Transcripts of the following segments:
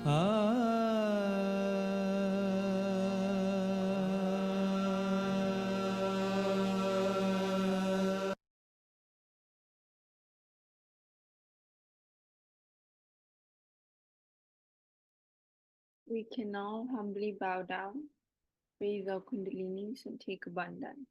We can now humbly bow down, raise our Kundalinis and take a bandhan.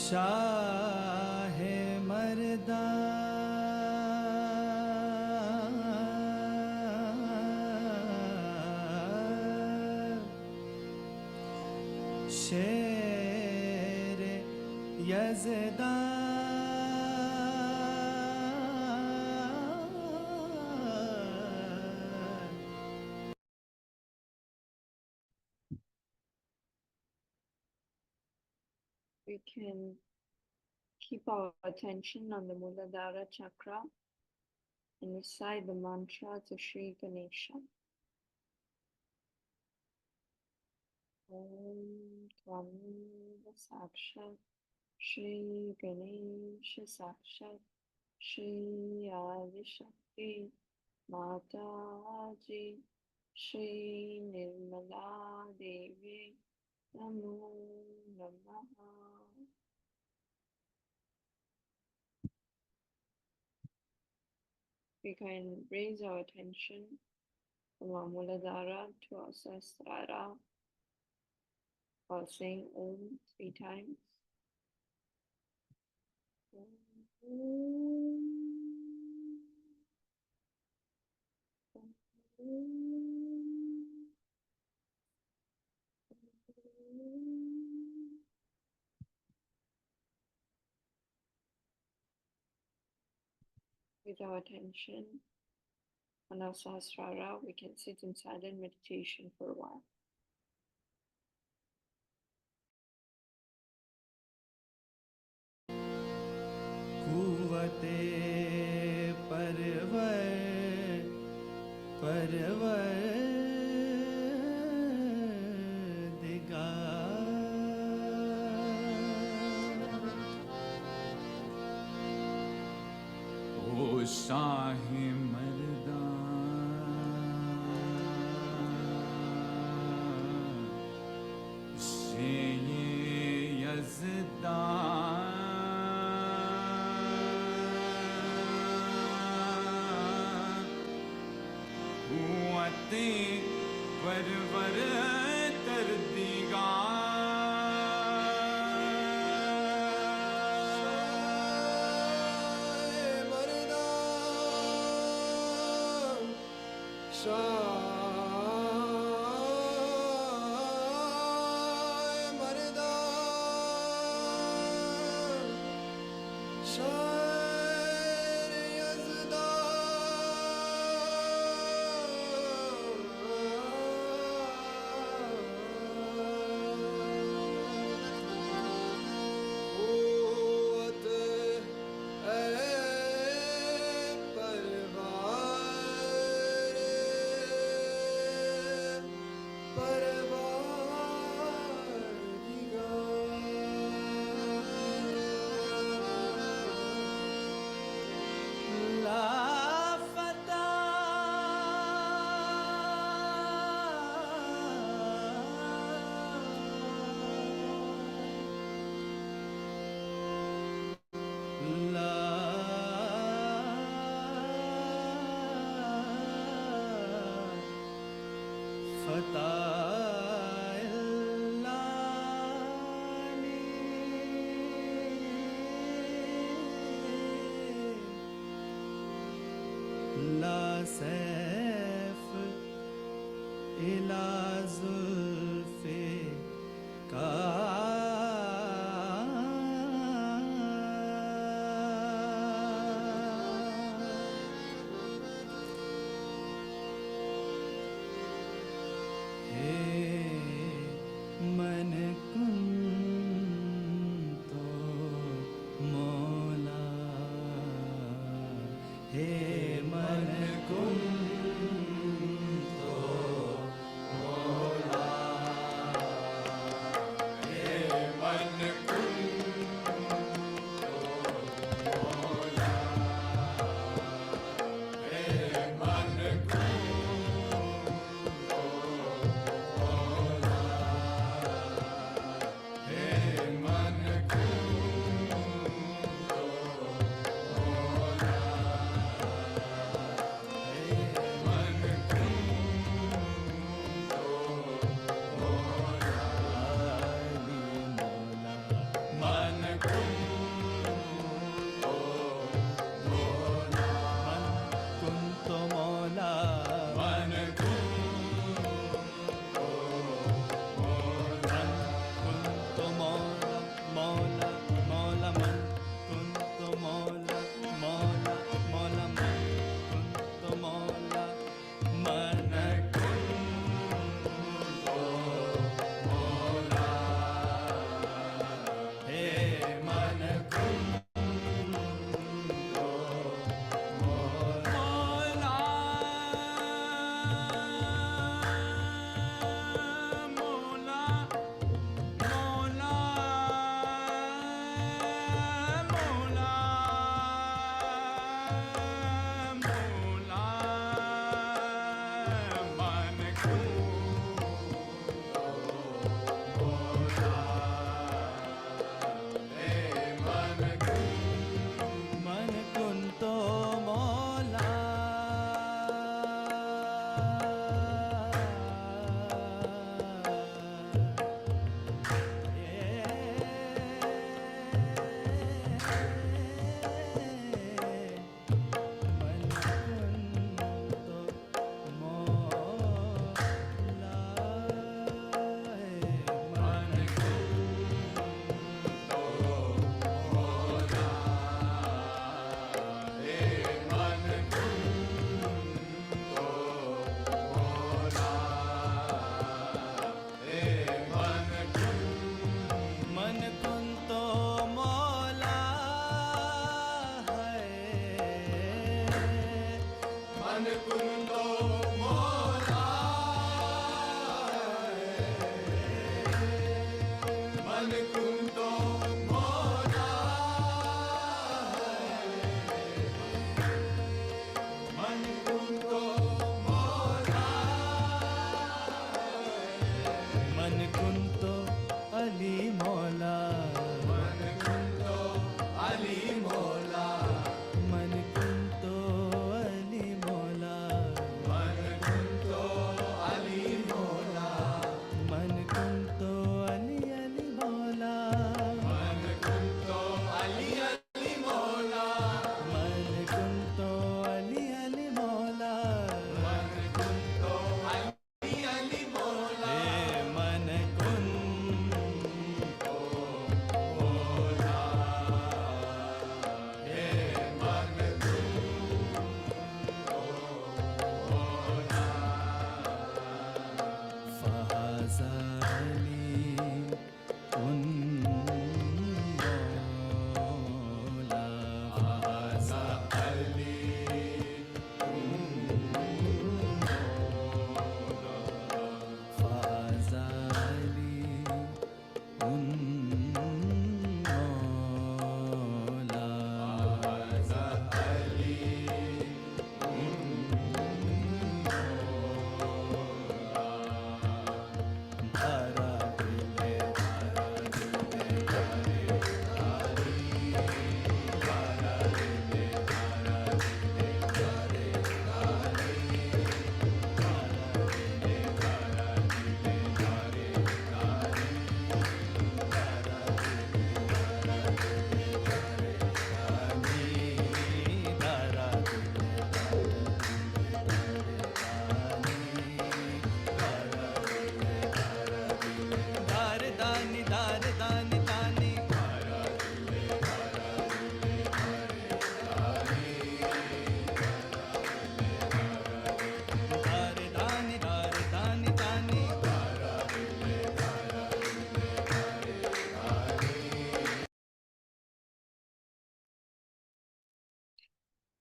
Shah मर्दा शेर यज़दा We can keep our attention on the Muladhara chakra and recite the mantra to Shri Ganesha. Om Tvam Sakshat Shri Ganesha Sakshat Shri Adi Shakti Mataji Shri Nirmala Devi Namo Namaha. We can raise our attention from our Muladhara to our Sahasrara while saying Om 3 times. With our attention on our Sahasrara, we can sit in silent meditation for a while. कुवते परवर दिगा ओ शाहे मर्दा शेर यज़दा परवर तर दिगा मर्दा मर्दा सैफ इला जुल्फे का मन कुन तो मौला हे मन कुन तो मौला हे मन कुन तो मौला हे मन कुन मन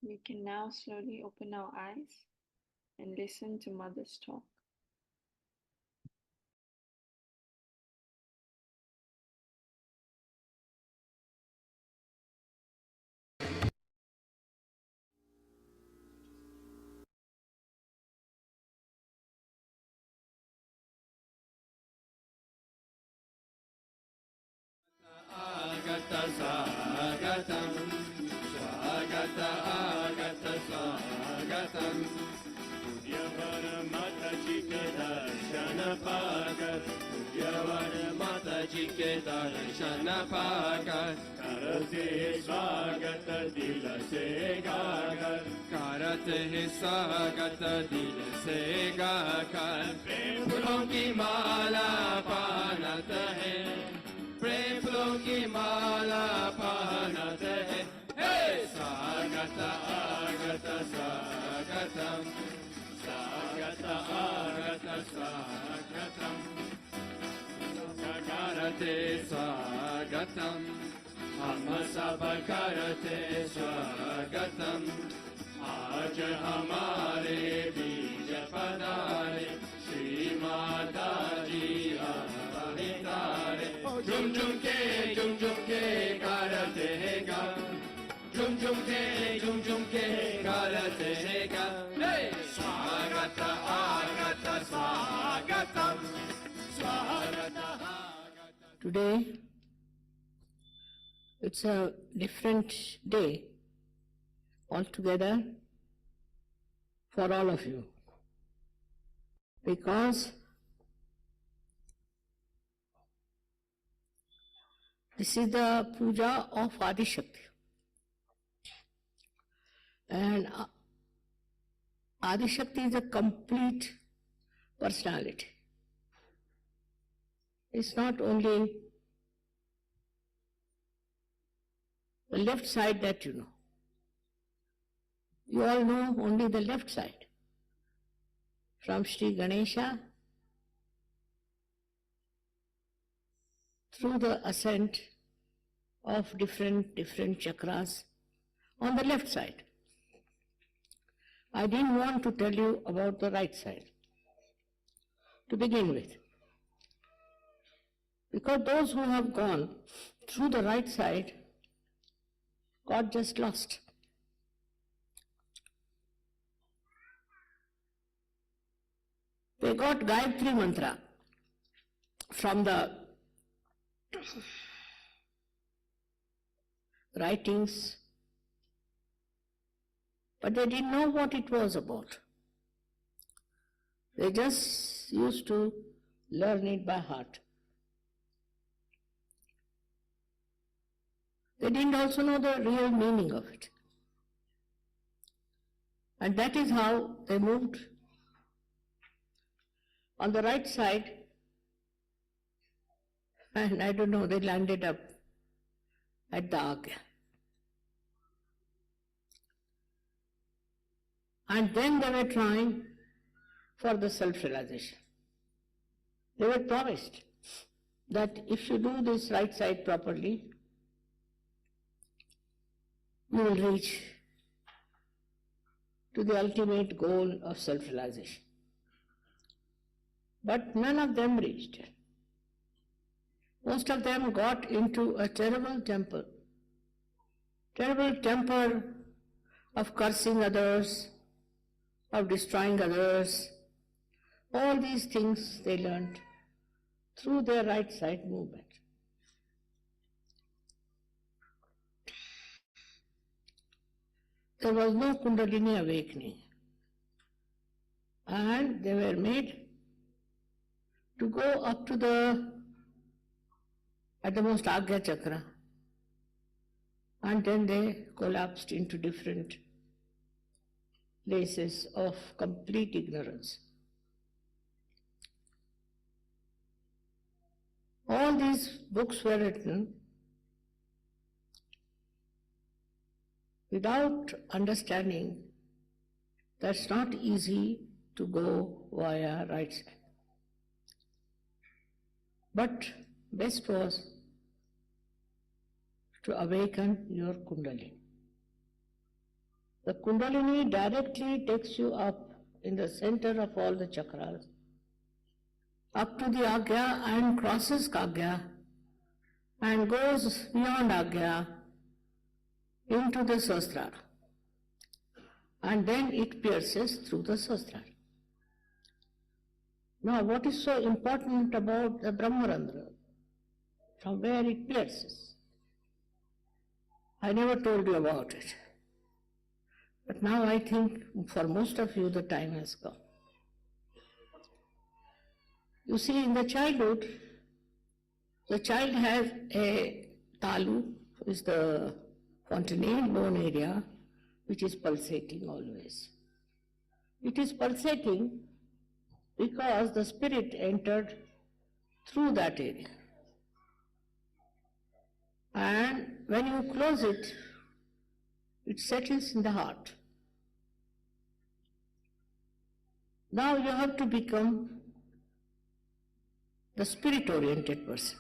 We can now slowly open our eyes and listen to Mother's talk. Agata Swagatam, Swagata Agata Swagatam. Pudyavara Mataji ke darshana paakar, Pudyavara Mataji ke darshana paakar. Karate swagata dil se gagar, Karate swagata dil se gagar. Prem phoolon ki mala panat hai, प्रेम फूलों की माला पहनत है। हे स्वागत आगत स्वागतम, स्वागत आगत स्वागतम, करते स्वागतम, हम सब करते स्वागतम। आज हमारे बीच पधारे श्री माता जी अवतारे। झुम झुम के करते हैं गा, झुम झुम के करते हैं गा। स्वागत आगत स्वागतम, स्वागत आगत। Today, it's a different day altogether for all of you, because this is the puja of Adi Shakti, and Adi Shakti is a complete personality. It's not only the left side that you know. You all know only the left side. From Sri Ganesha through the ascent of different chakras on the left side. I didn't want to tell you about the right side to begin with, because those who have gone through the right side got just lost. They got Gayatri mantra from the writings, but they didn't know what it was about. They just used to learn it by heart. They didn't also know the real meaning of it. And that is how they moved on the right side, and I don't know, they landed up at the Agya. And then they were trying for the self-realization. They were promised that if you do this right side properly, you will reach to the ultimate goal of self-realization. But none of them reached it. Most of them got into a terrible temper of cursing others, of destroying others. All these things they learned through their right side movement. There was no Kundalini awakening, and they were made to go up to the most Agya chakra, and then they collapsed into different places of complete ignorance. All these books were written without understanding that's not easy to go via right side. But best was to awaken your Kundalini. The Kundalini directly takes you up in the center of all the chakras, up to the Agya and crosses Kagya and goes beyond Agya into the Sahasrara. And then it pierces through the Sahasrara. Now, what is so important about the Brahmarandra? From where it pierces? I never told you about it. But now I think for most of you the time has come. You see, in the childhood, the child has a talu, is the fontanelle bone area, which is pulsating always. It is pulsating because the spirit entered through that area. And when you close it, it settles in the heart. Now you have to become the spirit-oriented person.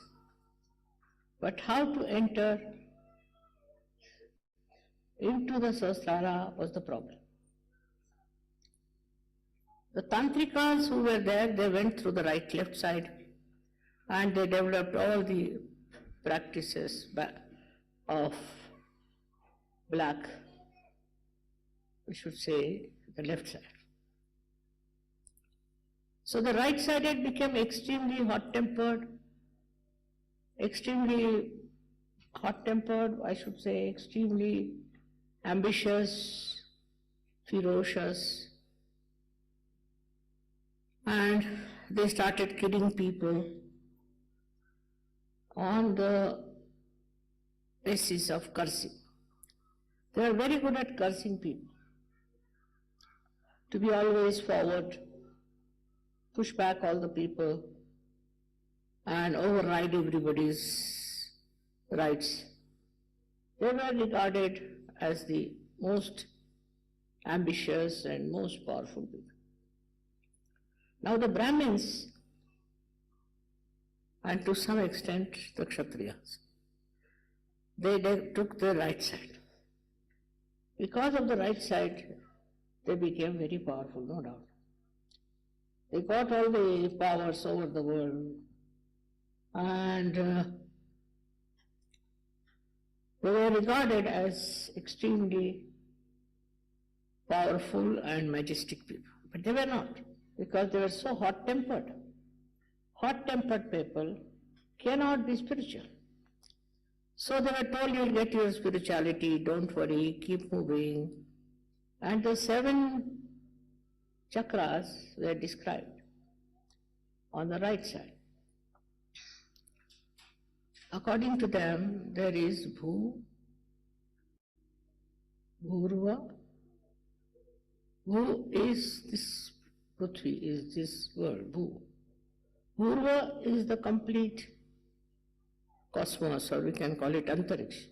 But how to enter into the Sahasrara was the problem. The Tantrikas who were there, they went through the right-left side and they developed all the practices of black, we should say, the left side. So the right-sided became extremely hot-tempered, I should say, extremely ambitious, ferocious, and they started killing people on the basis of cursing. They are very good at cursing people, to be always forward, push back all the people, and override everybody's rights. They were regarded as the most ambitious and most powerful people. Now the Brahmins, and to some extent the Kshatriyas, they took the right side. Because of the right side, they became very powerful, no doubt. They got all the powers over the world, and they were regarded as extremely powerful and majestic people. But they were not, because they were so hot-tempered. Hot-tempered people cannot be spiritual. So they were told, you'll get your spirituality, don't worry, keep moving. And the 7 chakras were described on the right side. According to them, there is Bhu, Bhurva. Bhu is this Prithvi, is this world, Bhu. Bhurva is the complete cosmos, or we can call it Antariksha.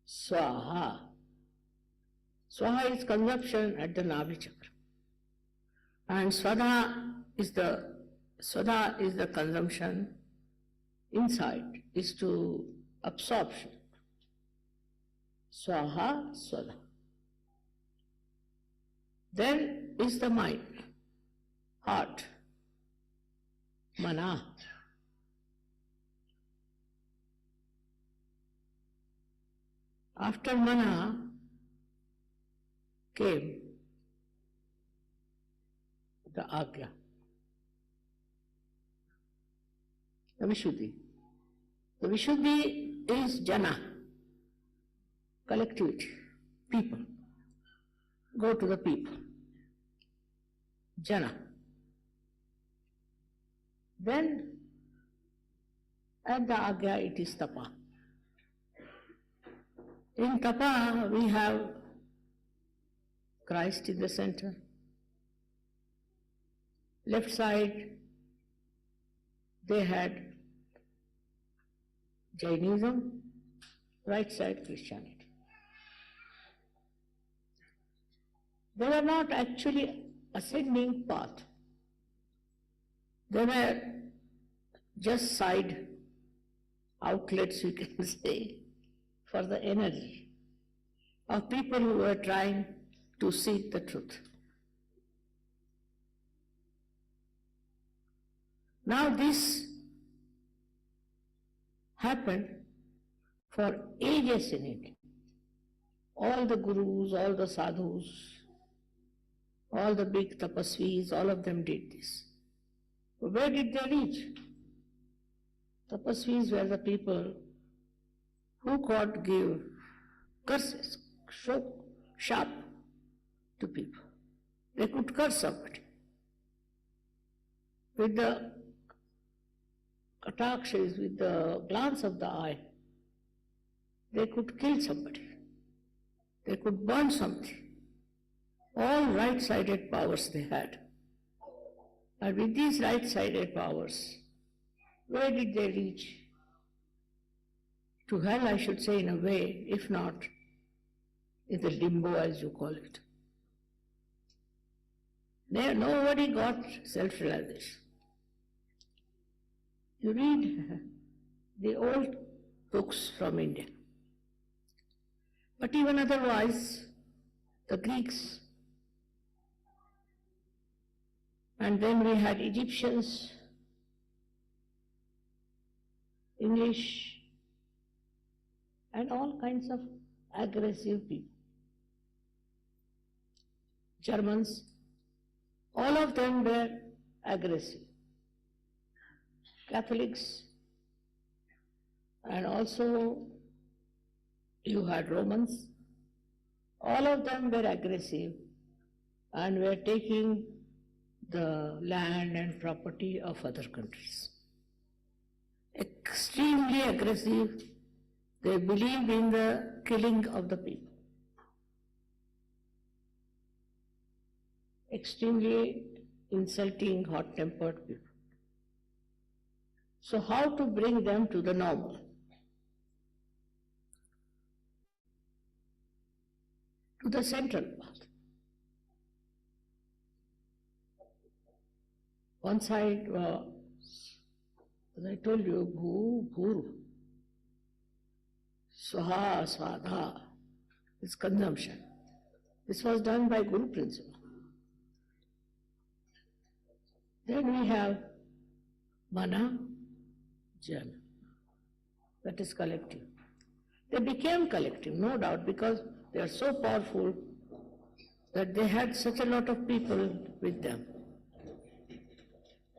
Swaha. Swaha is consumption at the Nabhi chakra. And Swada is the consumption inside, is to absorption. Swaha, Swada. Then is the mind, heart, Mana. After Mana came the Agya, the Vishuddhi. The Vishuddhi is Jana, collectivity, people. Go to the people. Jana. Then at the Agya it is Tapa. In Tapa we have Christ in the center. Left side they had Jainism, right side Christianity. They were not actually ascending path. They were just side outlets, you can say, for the energy. of people who were trying to seek the truth. Now this happened for ages in India. All the gurus, all the sadhus, all the big tapasvis, all of them did this. But where did they reach? Tapasvis were the people who could give curses, sharp to people. They could curse somebody. With the katakshas, with the glance of the eye, they could kill somebody. They could burn something. All right-sided powers they had. And with these right-sided powers, where did they reach? To hell, I should say, in a way, if not in the limbo, as you call it. There, nobody got self-realization. You read the old books from India. But even otherwise, the Greeks, and then we had Egyptians, English, and all kinds of aggressive people. Germans, all of them were aggressive. Catholics, and also you had Romans, all of them were aggressive and were taking the land and property of other countries. Extremely aggressive, they believed in the killing of the people. Extremely insulting, hot-tempered people. So how to bring them to the normal? To the central path. One side was, as I told you, bhu, bhuru, swaha, svadha, is consumption. This was done by Guru principle. Then we have mana, jana, that is collective. They became collective, no doubt, because they are so powerful that they had such a lot of people with them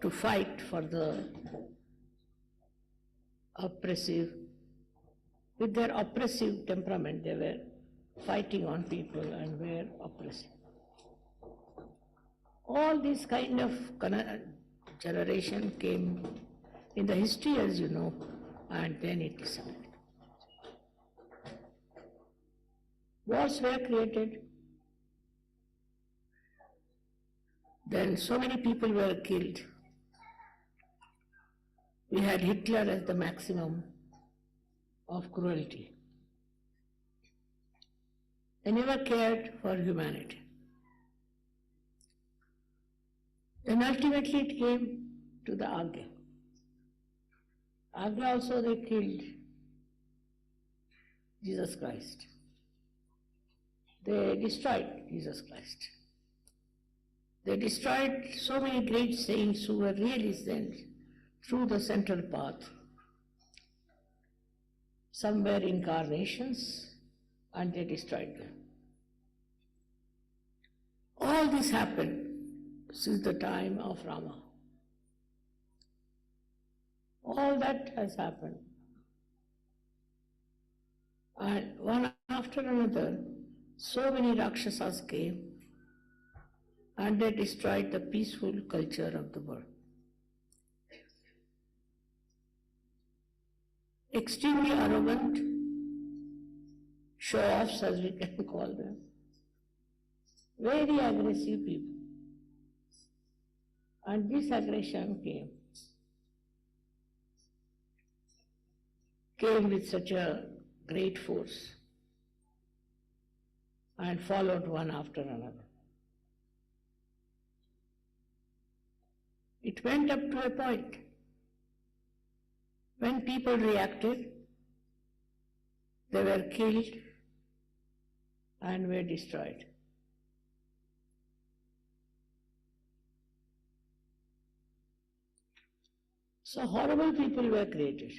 to fight for the oppressive. With their oppressive temperament, they were fighting on people and were oppressive. All this kind of generation came in the history, as you know, and then it disappeared. Wars were created. Then so many people were killed. We had Hitler as the maximum of cruelty. They never cared for humanity. Then ultimately it came to the Agya. Agya also they killed Jesus Christ. They destroyed Jesus Christ. They destroyed so many great saints who were really sent through the central path. Some were incarnations and they destroyed them. All this happened since the time of Rama. All that has happened. And one after another, so many Rakshasas came and they destroyed the peaceful culture of the world. Extremely arrogant, show-offs as we can call them, very aggressive people. And this aggression came with such a great force and followed one after another. It went up to a point when people reacted, they were killed, and were destroyed. So horrible people were created.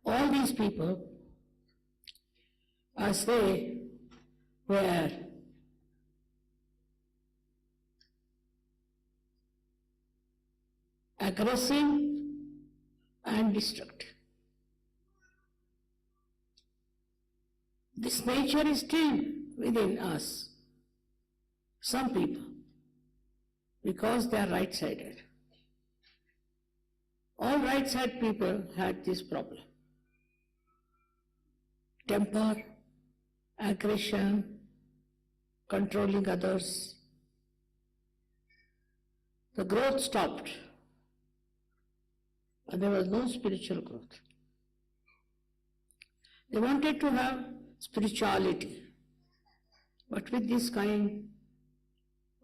All these people, as they were aggressive and destructive. This nature is still within us, some people, because they are right-sided. All right-sided people had this problem. Temper, aggression, controlling others. The growth stopped, and there was no spiritual growth. They wanted to have spirituality, but with this kind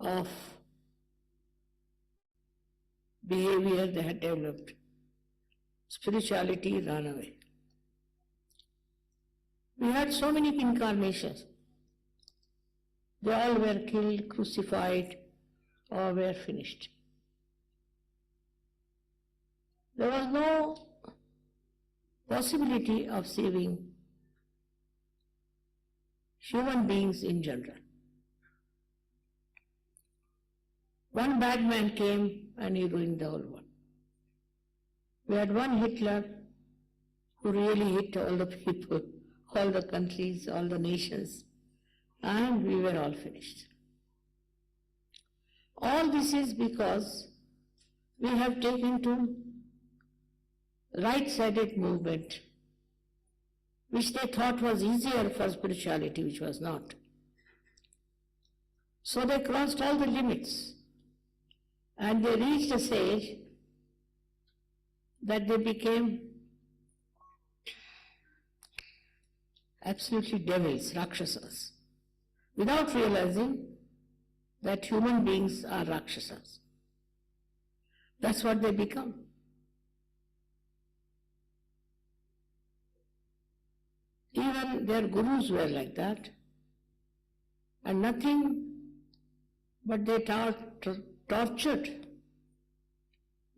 of behavior they had developed, spirituality ran away. We had so many incarnations. They all were killed, crucified, or were finished. There was no possibility of saving human beings in general. One bad man came and he ruined the whole world. We had one Hitler who really hit all the people, all the countries, all the nations, and we were all finished. All this is because we have taken to right-sided movement, which they thought was easier for spirituality, which was not. So they crossed all the limits, and they reached a stage that they became absolutely devils, rakshasas, without realizing that human beings are rakshasas. That's what they become. Even their gurus were like that, and nothing but they tortured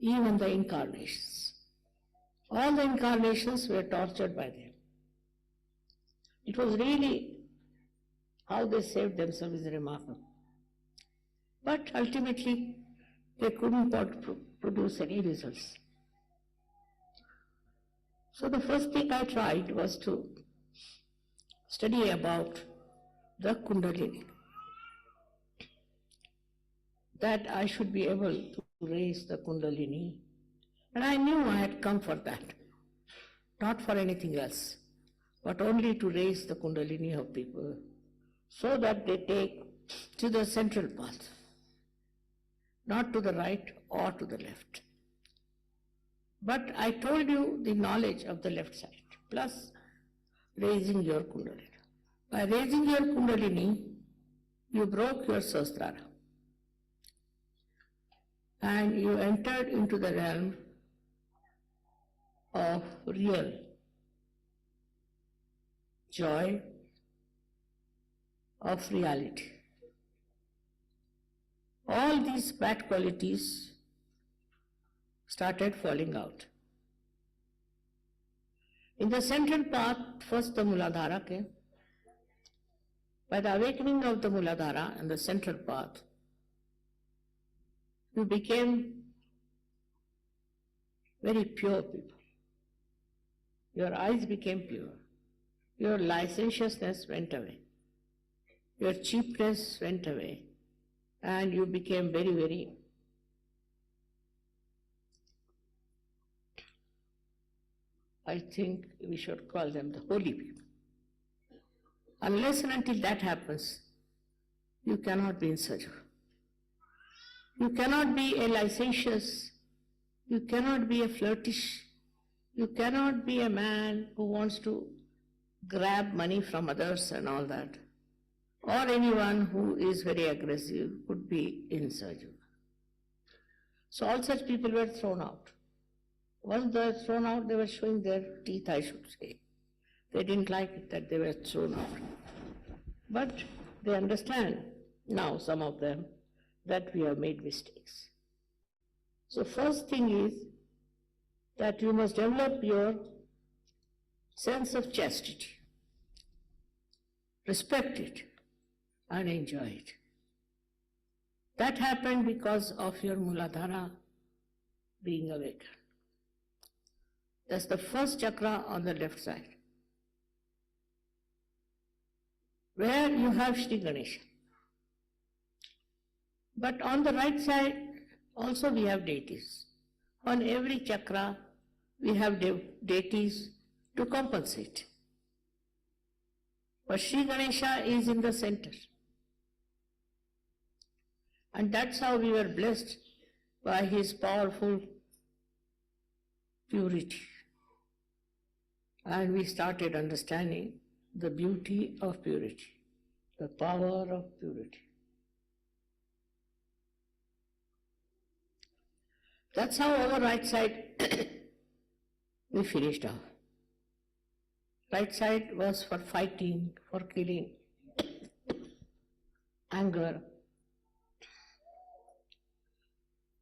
even the incarnations. All the incarnations were tortured by them. It was really how they saved themselves is remarkable. But ultimately, they couldn't produce any results. So the first thing I tried was to study about the Kundalini, that I should be able to raise the Kundalini, and I knew I had come for that, not for anything else, but only to raise the Kundalini of people so that they take to the central path, not to the right or to the left. But I told you the knowledge of the left side, plus raising your Kundalini. By raising your Kundalini, you broke your Sahasrara and you entered into the realm of real joy, of reality. All these bad qualities started falling out. In the central path, first the Muladhara came. By the awakening of the Muladhara and the central path, you became very pure people. Your eyes became pure. Your licentiousness went away. Your cheapness went away. And you became very, very I think we should call them the holy people. Unless and until that happens, you cannot be in Sahaja. You cannot be a licentious, you cannot be a flirtish, you cannot be a man who wants to grab money from others and all that. Or anyone who is very aggressive could be in Sahaja. So all such people were thrown out. Once they were thrown out, they were showing their teeth, I should say. They didn't like it that they were thrown out. But they understand now, some of them, that we have made mistakes. So first thing is that you must develop your sense of chastity. Respect it and enjoy it. That happened because of your Muladhara being awakened. That's the first chakra on the left side, where you have Shri Ganesha. But on the right side also we have deities. On every chakra we have deities to compensate. But Shri Ganesha is in the center. And that's how we were blessed by his powerful purity. And we started understanding the beauty of purity, the power of purity. That's how our right side we finished off. Right side was for fighting, for killing, anger.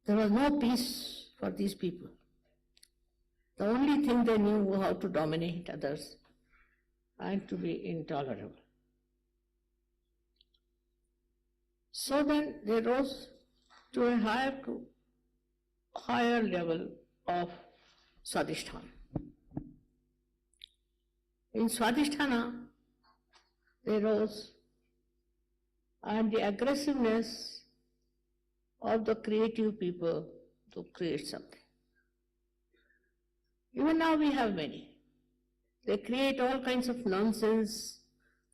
There was no peace for these people. The only thing they knew was how to dominate others and to be intolerable. So then they rose to a higher level of Swadhisthana. In Swadhisthana, they rose, and the aggressiveness of the creative people to create something. Even now we have many. They create all kinds of nonsense,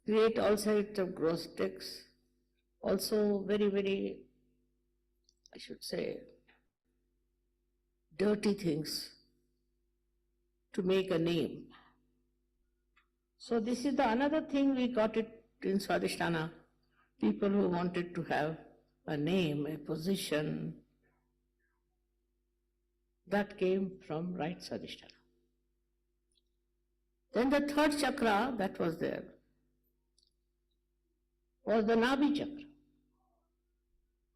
create all sorts of gross texts, also very, very, I should say, dirty things to make a name. So this is another thing we got it in Swadhisthana, people who wanted to have a name, a position, that came from right Swadhisthana. Then the third chakra that was there was the Nabhi chakra.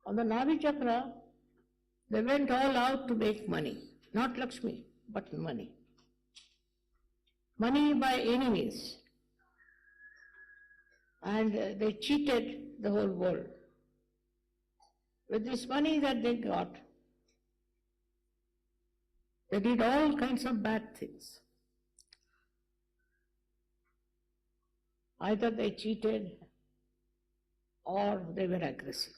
On the Nabhi chakra, they went all out to make money, not Lakshmi, but money. Money by any means. And they cheated the whole world. With this money that they got, they did all kinds of bad things. Either they cheated or they were aggressive.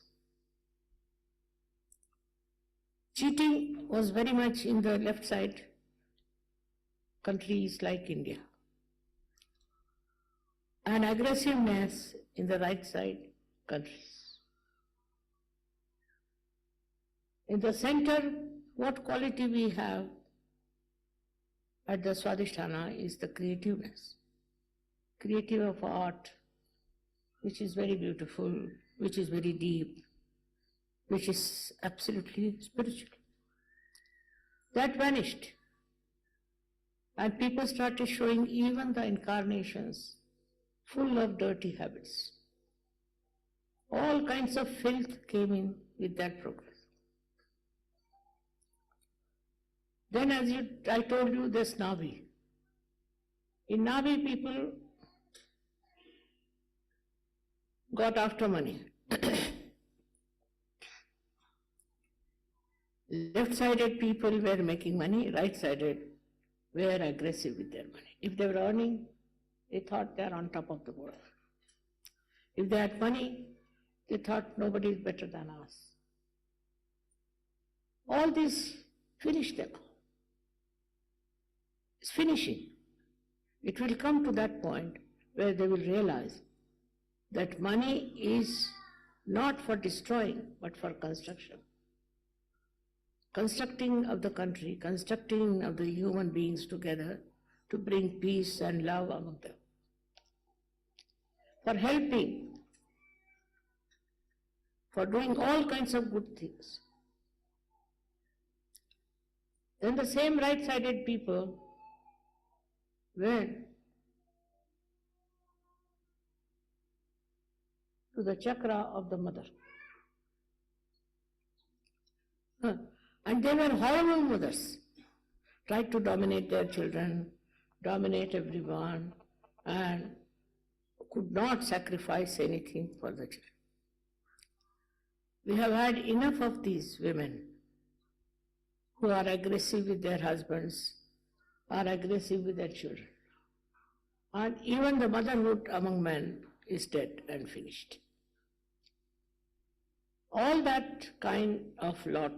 Cheating was very much in the left side countries like India, and aggressiveness in the right side countries. In the center, what quality we have at the Swadhisthana is the creativeness. Creative of art, which is very beautiful, which is very deep, which is absolutely spiritual. That vanished. And people started showing even the incarnations full of dirty habits. All kinds of filth came in with that progress. Then I told you, there's Nabhi. In Nabhi, people got after money. Left-sided people were making money, right-sided were aggressive with their money. If they were earning, they thought they are on top of the world. If they had money, they thought nobody is better than us. All this finished them. It's finishing. It will come to that point where they will realize that money is not for destroying, but for construction. Constructing of the country, constructing of the human beings together to bring peace and love among them. For helping, for doing all kinds of good things. Then the same right-sided people went to the chakra of the mother. And they were horrible mothers, tried to dominate their children, dominate everyone, and could not sacrifice anything for the children. We have had enough of these women who are aggressive with their husbands, are aggressive with their children. And even the motherhood among men is dead and finished. All that kind of lot,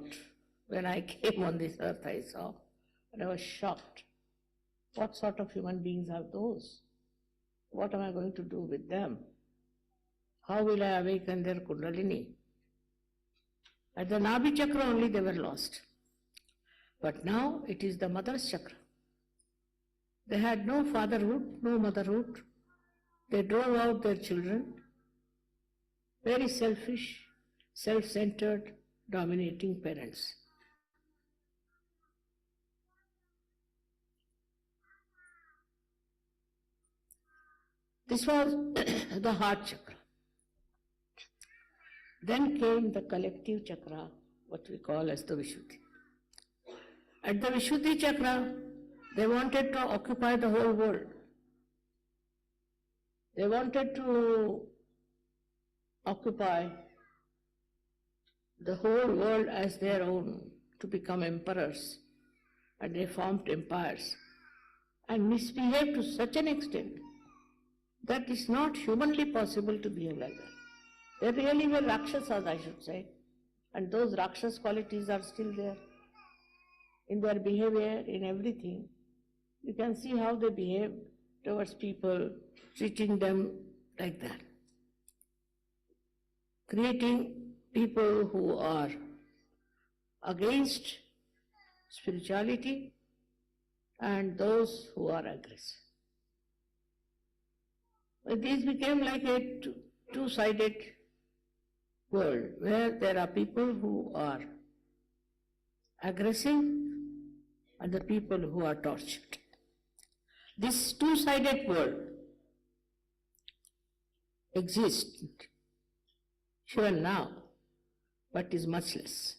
when I came on this earth, I saw, and I was shocked. What sort of human beings are those? What am I going to do with them? How will I awaken their Kundalini? At the Nabhi chakra only they were lost. But now it is the mother's chakra. They had no fatherhood, no motherhood. They drove out their children. Very selfish, self-centered, dominating parents. This was the heart chakra. Then came the collective chakra, what we call as the Vishuddhi. At the Vishuddhi chakra, they wanted to occupy the whole world. They wanted to occupy the whole world as their own, to become emperors, and they formed empires and misbehaved to such an extent that it's not humanly possible to behave like that. They really were Rakshasas, I should say, and those Rakshas qualities are still there in their behavior, in everything. You can see how they behave towards people, treating them like that. Creating people who are against spirituality and those who are aggressive. But these became like a two-sided world where there are people who are aggressive and the people who are tortured. This two-sided world exists even now, but is much less.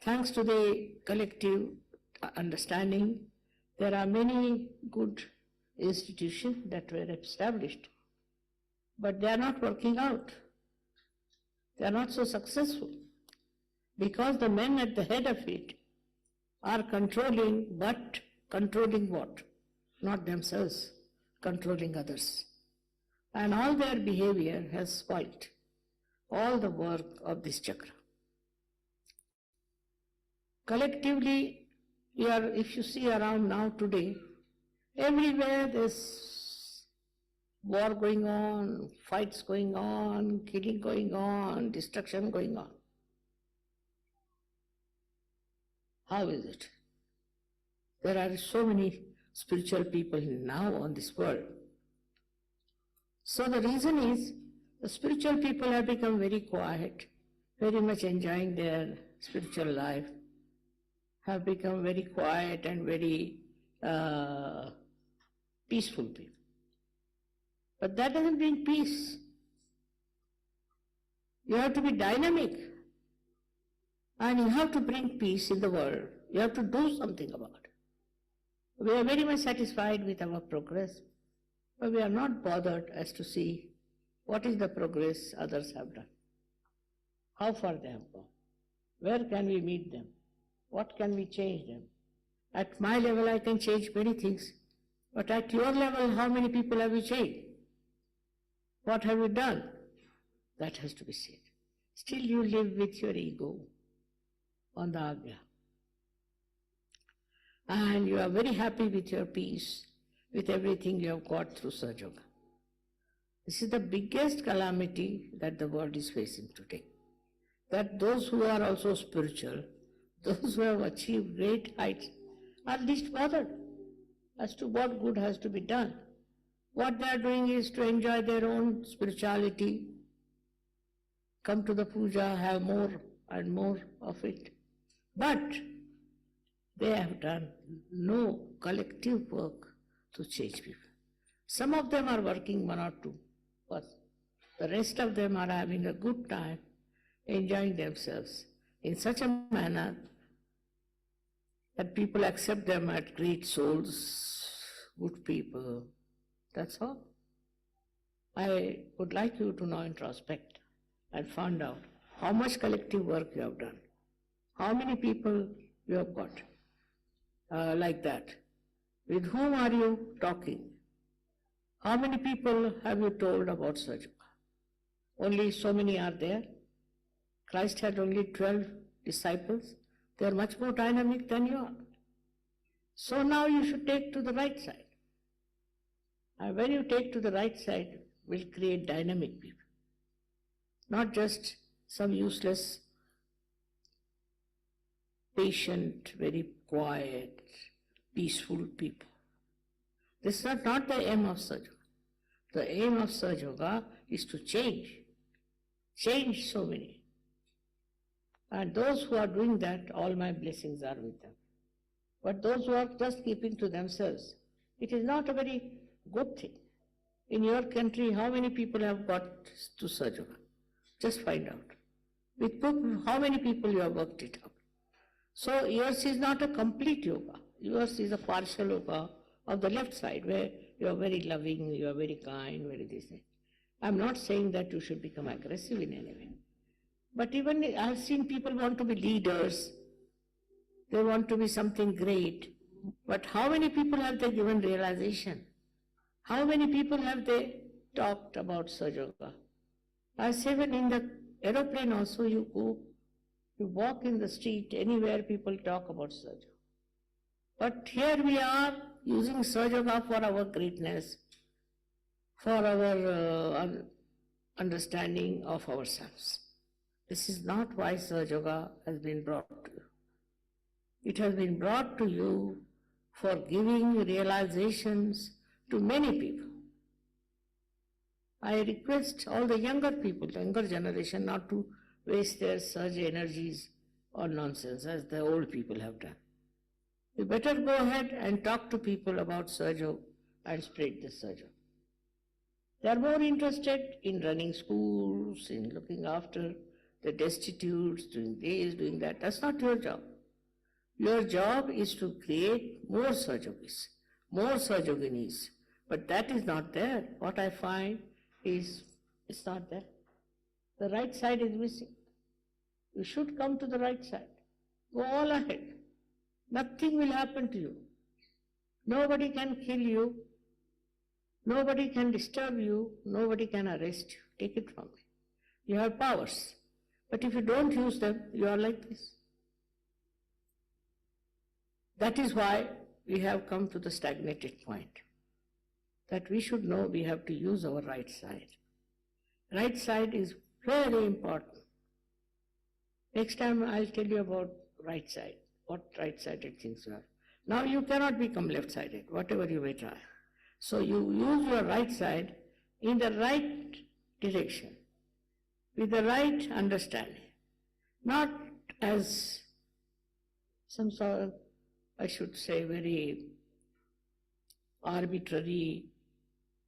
Thanks to the collective understanding, there are many good institutions that were established, but they are not working out. They are not so successful because the men at the head of it are controlling, but controlling what? Not themselves, controlling others. And all their behavior has spoiled all the work of this chakra. Collectively, if you see around now today, everywhere there's war going on, fights going on, killing going on, destruction going on. How is it? There are so many spiritual people now on this world. So the reason is, the spiritual people have become very quiet, very much enjoying their spiritual life, have become very quiet and very peaceful people. But that doesn't bring peace. You have to be dynamic and you have to bring peace in the world. You have to do something about it. We are very much satisfied with our progress, but we are not bothered as to see what is the progress others have done, how far they have gone, where can we meet them, what can we change them. At my level I can change many things, but at your level how many people have you changed? What have you done? That has to be said. Still you live with your ego on the Agya. And you are very happy with your peace, with everything you have got through Sahaja Yoga. This is the biggest calamity that the world is facing today. That those who are also spiritual, those who have achieved great heights, are least bothered as to what good has to be done. What they are doing is to enjoy their own spirituality, come to the puja, have more and more of it. But they have done no collective work to change people. Some of them are working 1 or 2, but the rest of them are having a good time, enjoying themselves in such a manner that people accept them as great souls, good people. That's all. I would like you to now introspect and find out how much collective work you have done, how many people you have got like that. With whom are you talking? How many people have you told about Sahaja Yoga? Only so many are there. Christ had only 12 disciples. They are much more dynamic than you are. So now you should take to the right side. And when you take to the right side, will create dynamic people. Not just some useless, patient, very quiet, peaceful people. This is not the aim of Sahaja Yoga. The aim of Sahaja Yoga is to change so many. And those who are doing that, all my blessings are with them. But those who are just keeping to themselves, it is not a very good thing. In your country, how many people have got to Sahaja Yoga? Just find out. With how many people you have worked it out. So yours is not a complete yoga. Yours is a partial yoga of the left side, where you are very loving, you are very kind, very this thing. I am not saying that you should become aggressive in any way. But even I have seen people want to be leaders, they want to be something great. But how many people have they given realization? How many people have they talked about Sahaja Yoga? I say, when in the aeroplane also you go, you walk in the street, anywhere people talk about Sahaja Yoga. But here we are using Sahaja Yoga for our greatness, for our understanding of ourselves. This is not why Sahaja Yoga has been brought to you. It has been brought to you for giving realizations to many people. I request all the younger people, the younger generation, not to waste their surge energies on nonsense as the old people have done. You better go ahead and talk to people about Sahaja Yoga and spread the Sahaja Yoga. They are more interested in running schools, in looking after the destitutes, doing this, doing that. That's not your job. Your job is to create more Sahaja Yogis, more Sahaja Yoginis. But that is not there. What I find is, it's not there. The right side is missing. You should come to the right side. Go all ahead. Nothing will happen to you. Nobody can kill you. Nobody can disturb you. Nobody can arrest you. Take it from me. You have powers. But if you don't use them, you are like this. That is why we have come to the stagnated point. That we should know we have to use our right side. Right side is very important. Next time I'll tell you about right side, what right-sided things are. Now you cannot become left-sided, whatever you may try. So you use your right side in the right direction, with the right understanding, not as some sort of, I should say, very arbitrary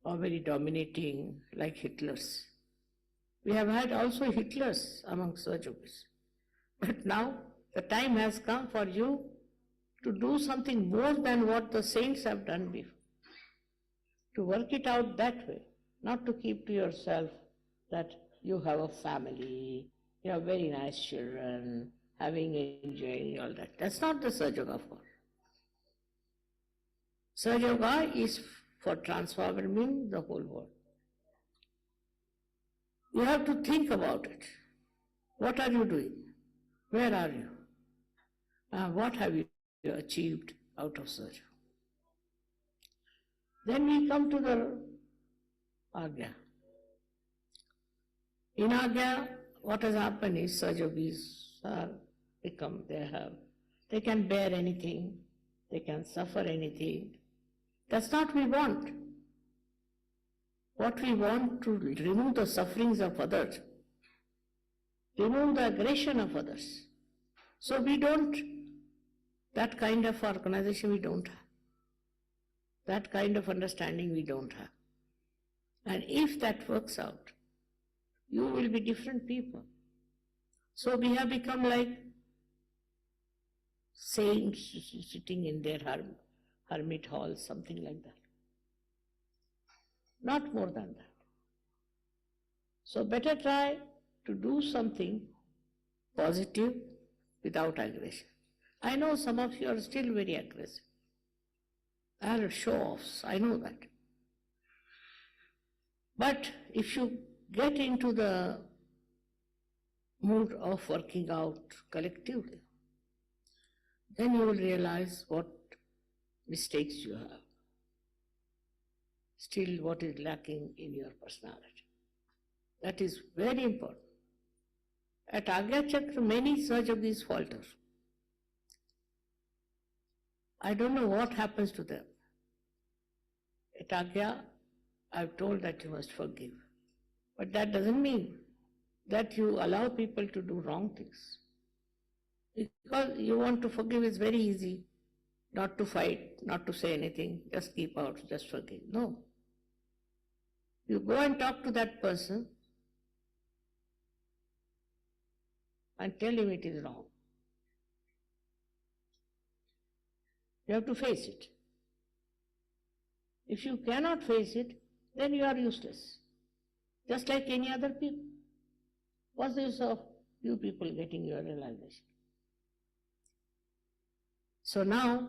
or very dominating like Hitler's. We have had also Hitlers among Sahaja Yogis. But now the time has come for you to do something more than what the saints have done before. To work it out that way, not to keep to yourself that you have a family, you have very nice children, enjoying all that. That's not the Sahaja Yoga for. Sahaja Yoga is for transforming the whole world. You have to think about it. What are you doing? Where are you? What have you achieved out of Sahaja? Then we come to the Agya. In Agya, what has happened is Sahaja Yogis are become, they can bear anything, they can suffer anything. That's not what we want. What we want to remove the sufferings of others, remove the aggression of others. So we don't That kind of organization we don't have. That kind of understanding we don't have. And if that works out, you will be different people. So we have become like saints sitting in their hermit halls, something like that. Not more than that. So better try to do something positive without aggression. I know some of you are still very aggressive. Are show-offs, I know that. But if you get into the mood of working out collectively, then you will realize what mistakes you have. Still, what is lacking in your personality. That is very important. At Agya Chakra, many such of these falter. I don't know what happens to them. At Agya, I've told that you must forgive. But that doesn't mean that you allow people to do wrong things. Because you want to forgive is very easy. Not to fight, not to say anything, just keep out, just forgive. No. You go and talk to that person and tell him it is wrong. You have to face it. If you cannot face it, then you are useless. Just like any other people. What's the use of you people getting your realization? So now,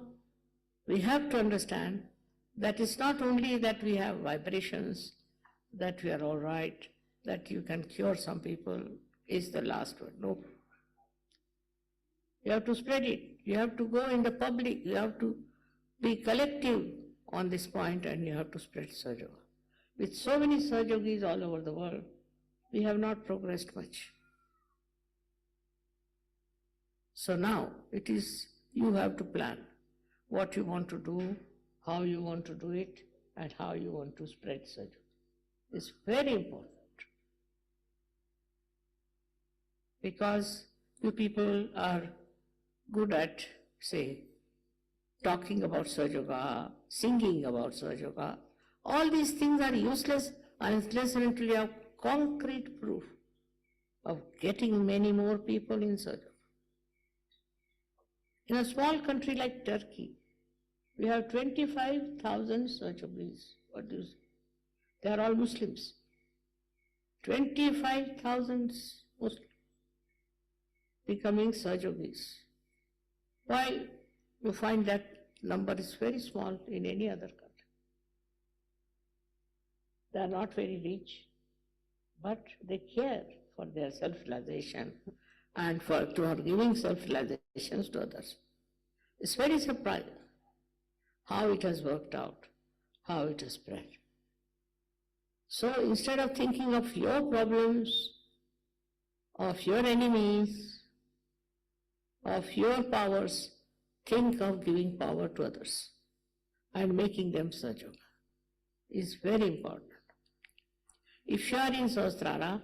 we have to understand that it's not only that we have vibrations, that we are all right, that you can cure some people, is the last word. No. You have to spread it. You have to go in the public. You have to be collective on this point, and you have to spread Sahaja Yoga. With so many Sahaja Yogis all over the world, we have not progressed much. So now, it is you have to plan what you want to do, how you want to do it, and how you want to spread Sahaja Yoga. It's very important. Because you people are good at, say, talking about Sahaja Yoga, singing about Sahaja Yoga. All these things are useless unless and until you have concrete proof of getting many more people in Sahaja Yoga. In a small country like Turkey, we have 25,000 Sahaja Yogis. What do you say? They are all Muslims. 25,000 Muslims becoming Sahaja Yogis. While you find that number is very small in any other country. They are not very rich, but they care for their self-realization and for giving self-realizations to others. It's very surprising how it has worked out, how it has spread. So instead of thinking of your problems, of your enemies, of your powers, think of giving power to others and making them Sahaja Yoga. Is very important. If you are in Sahasrara,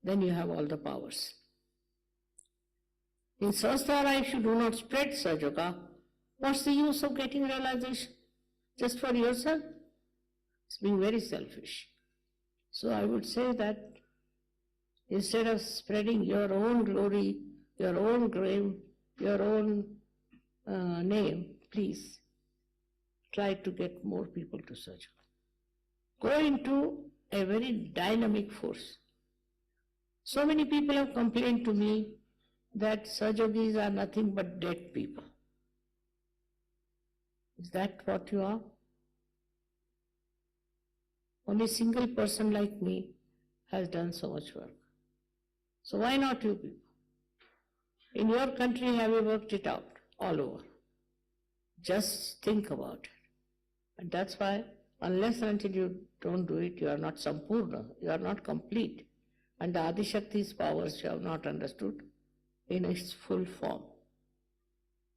then you have all the powers. In Sahasrara, if you do not spread Sahaja Yoga, what's the use of getting realization? Just for yourself? It's being very selfish. So I would say that instead of spreading your own glory, your own grave, your own name, please try to get more people to Sahaja Yoga. Go into a very dynamic force. So many people have complained to me that Sahaja Yogis are nothing but dead people. Is that what you are? Only a single person like me has done so much work. So why not you people? In your country, have you worked it out all over? Just think about it. And that's why, unless and until you don't do it, you are not Sampurna, you are not complete. And the Adi Shakti's powers you have not understood in its full form.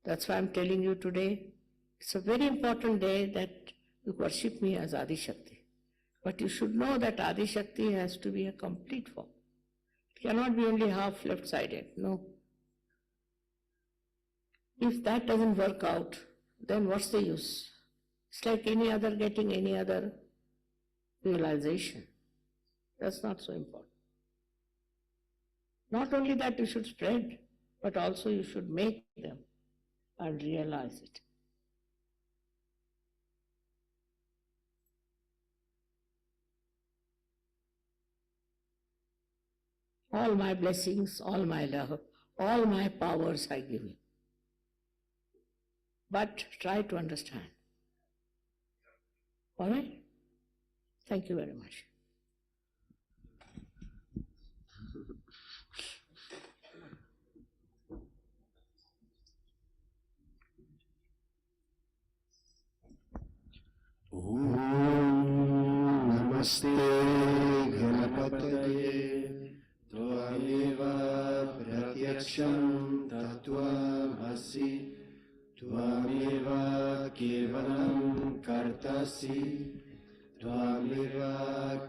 That's why I'm telling you today, it's a very important day that you worship me as Adi Shakti. But you should know that Adi Shakti has to be a complete form. It cannot be only half left-sided, no. If that doesn't work out, then what's the use? It's like getting any other realization. That's not so important. Not only that you should spread, but also you should make them and realize it. All my blessings, all my love, all my powers I give you. But try to understand. All right? Thank you very much. Namaste Ganapataye Tvameva Pratyaksham Tattvamasi Tvameva Kevalam Kartasi Tvameva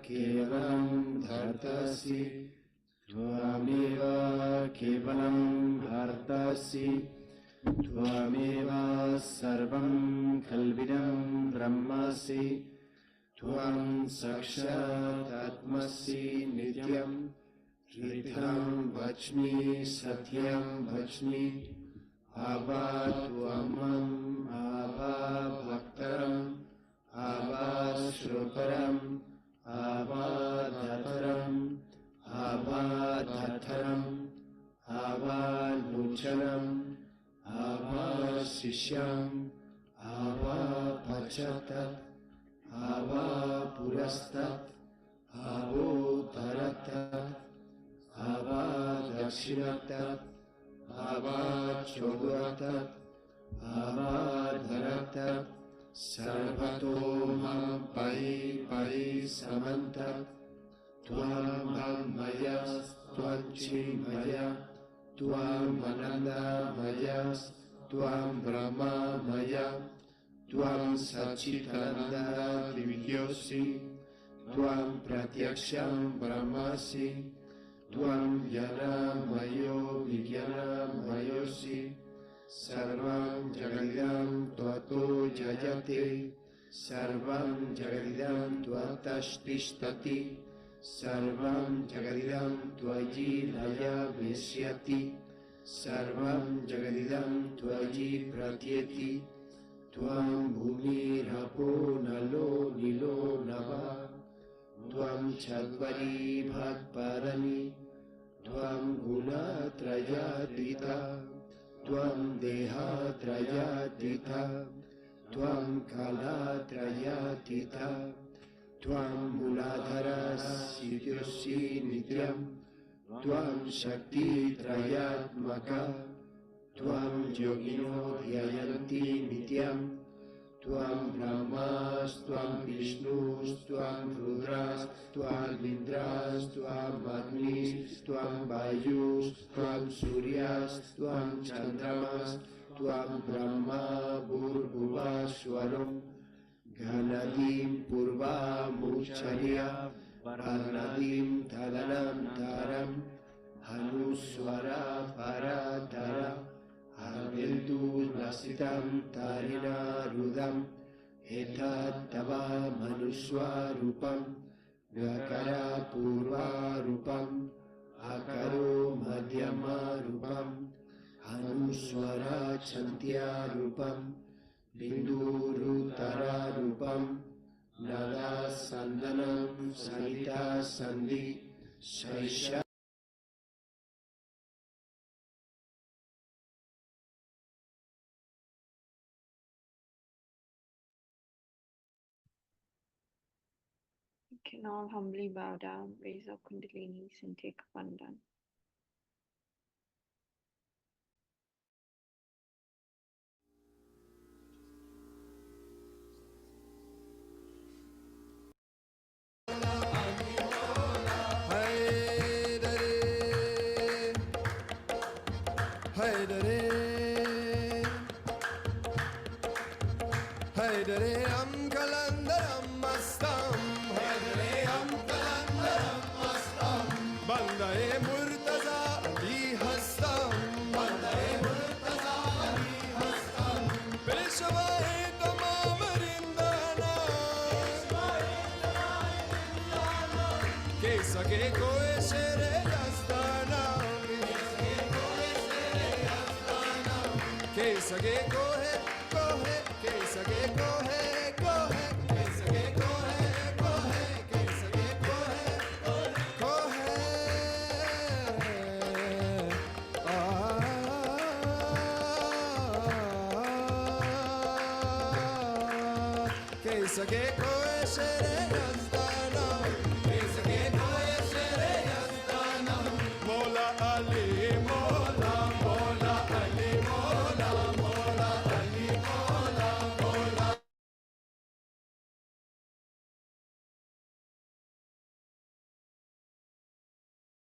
Kevalam Dhartasi Tvameva Kevalam Bhartasi Tvameva Sarvam Kalvidam Brahmasi Tvam Sakshat Atmasi Nityam Ritham Vachmi Satyam Vachmi Abha Tvamam Abha Bhaktaram Abha Shrotaram Abha Dhataram Abha Dhataram Abha Nucharam Abha Sishyam Abha Pachatat Abha Purastat Abho Dharatat Abha Dakshinatat Abha Choduratat Abha Dharatat Sarvato Mam Pai Pai Samantat Tvam Mayas Tvam Chimaya Tvam Ananda Mayas Tvam Brahma Maya Tvam Sachitananda Divyosi Tvam Pratyaksham Brahmasi Tvam Jnana Mayo Vijnana Mayosi Sarvam Jagadidam Tvato Jayate Sarvam Jagadidam Tvatashtishtati Sarvam Jagadidam Tvaji Laya Visyati Sarvam Jagadidam Tvaji Pratyeti Tvam Bhumi Rapo Nalo Nilo Nava Tvam Chadvari Bhatparani Tvam Guna Trayadita Tvam Deha Trayadita Tvam Kala Trayadita Tvam Muladhara Siddhyosi Nityam Tvam Shakti Trayatmaka Tvam Yogino Dhyayanti Nityam Tvam Brahmas Tvam Vishnus Tvam Rudras Tvam Indras Tvam Agnis Tvam Vayus Tvam Suryas Tvam Chandramas Tvam Brahma Bhurbhuvaswaram Ganadim Purva Mucharya Varnadim Thadanam Taram Hanuswara Paratara Havildu Nasitam Tarina Rudam Etat Tava Manuswa Rupam Gakara Purva Rupam Akaro Madhyama Rupam Hanuswara Chantya Rupam Bindurutara Rupam Nada Sandanam Sanita Sandhi Shaisha We can all humbly bow down, raise our Kundalinis and take a Vandan. Haydare am kalandaram mastam Haydare am kalandaram mastam Bandaye murtaza ali hastam Bandaye murtaza ali sage koe shere yastanam. Ke sage kohe kohe, ke sage kohe kohe, ke sage kohe kohe, ke sage kohe kohe. Ke sage koe shere yastanam.